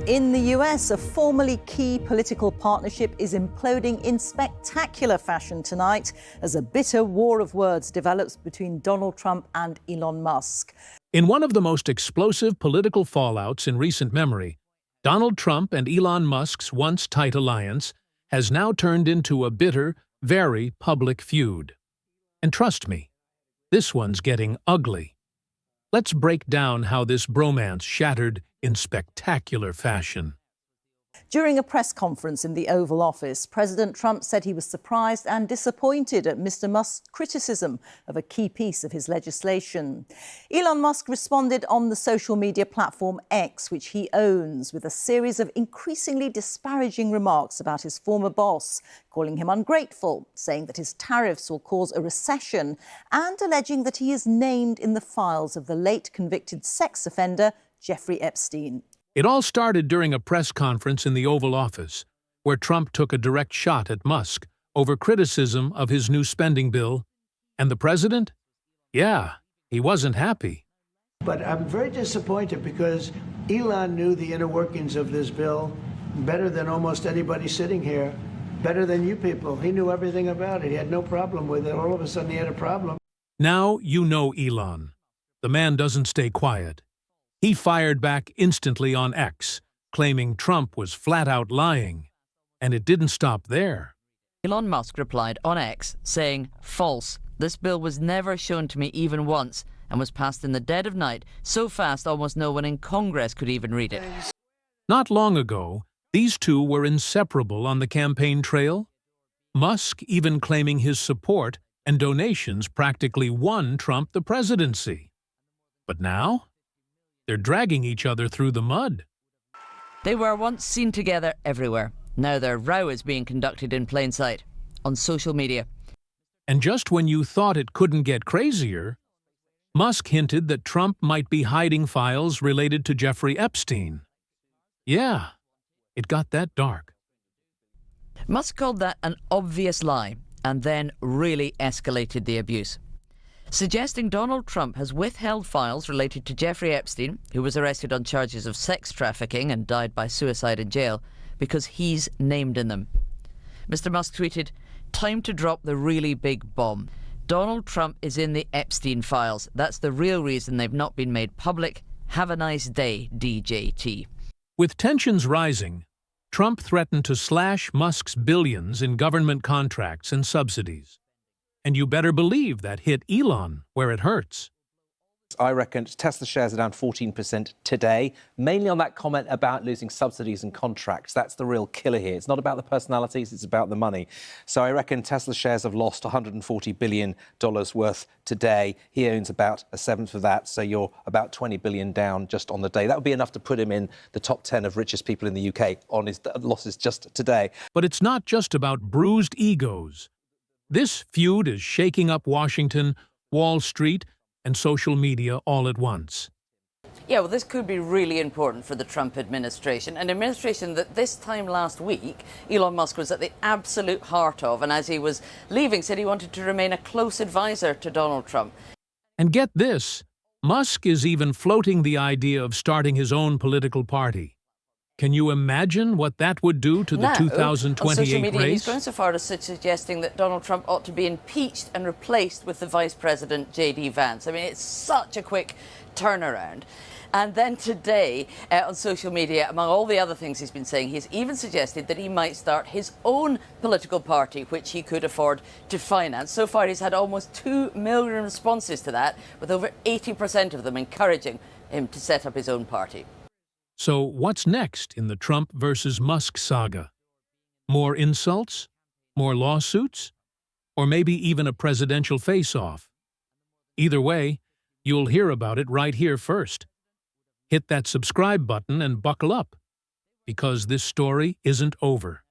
In the US, a formerly key political partnership is imploding in spectacular fashion tonight as a bitter war of words develops between Donald Trump and Elon Musk. In one of the most explosive political fallouts in recent memory, Donald Trump and Elon Musk's once tight alliance has now turned into a bitter, very public feud. And trust me, this one's getting ugly. Let's break down how this bromance shattered in spectacular fashion. During a press conference in the Oval Office, President Trump said he was surprised and disappointed at Mr. Musk's criticism of a key piece of his legislation. Elon Musk responded on the social media platform X, which he owns, with a series of increasingly disparaging remarks about his former boss, calling him ungrateful, saying that his tariffs will cause a recession, and alleging that he is named in the files of the late convicted sex offender Jeffrey Epstein. It all started during a press conference in the Oval Office, where Trump took a direct shot at Musk over criticism of his new spending bill. And the president? Yeah, he wasn't happy. But I'm very disappointed because Elon knew the inner workings of this bill better than almost anybody sitting here, better than you people. He knew everything about it. He had no problem with it. All of a sudden he had a problem. Now you know Elon. The man doesn't stay quiet. He fired back instantly on X, claiming Trump was flat-out lying. And it didn't stop there. Elon Musk replied on X, saying, "False. This bill was never shown to me even once and was passed in the dead of night, so fast almost no one in Congress could even read it." Not long ago, these two were inseparable on the campaign trail. Musk even claiming his support and donations practically won Trump the presidency. But now, they're dragging each other through the mud. They were once seen together everywhere. Now their row is being conducted in plain sight, on social media. And just when you thought it couldn't get crazier, Musk hinted that Trump might be hiding files related to Jeffrey Epstein. Yeah, it got that dark. Musk called that an obvious lie and then really escalated the abuse, suggesting Donald Trump has withheld files related to Jeffrey Epstein, who was arrested on charges of sex trafficking and died by suicide in jail, because he's named in them. Mr. Musk tweeted, "Time to drop the really big bomb. Donald Trump is in the Epstein files. That's the real reason they've not been made public. Have a nice day, DJT." With tensions rising, Trump threatened to slash Musk's billions in government contracts and subsidies. And you better believe that hit Elon where it hurts. I reckon Tesla shares are down 14% today, mainly on that comment about losing subsidies and contracts. That's the real killer here. It's not about the personalities, it's about the money. So I reckon Tesla shares have lost $140 billion worth today. He owns about a seventh of that, so you're about $20 billion down just on the day. That would be enough to put him in the top 10 of richest people in the UK on his losses just today. But it's not just about bruised egos. This feud is shaking up Washington, Wall Street, and social media all at once. Yeah, well, this could be really important for the Trump administration, an administration that this time last week, Elon Musk was at the absolute heart of, and as he was leaving, said he wanted to remain a close advisor to Donald Trump. And get this, Musk is even floating the idea of starting his own political party. Can you imagine what that would do to the 2028 on social media, race? He's gone so far as suggesting that Donald Trump ought to be impeached and replaced with the Vice President, J.D. Vance. I mean, it's such a quick turnaround. And then today, on social media, among all the other things he's been saying, he's even suggested that he might start his own political party, which he could afford to finance. So far, he's had almost 2 million responses to that, with over 80% of them encouraging him to set up his own party. So what's next in the Trump versus Musk saga? More insults? More lawsuits? Or maybe even a presidential face-off? Either way, you'll hear about it right here first. Hit that subscribe button and buckle up, because this story isn't over.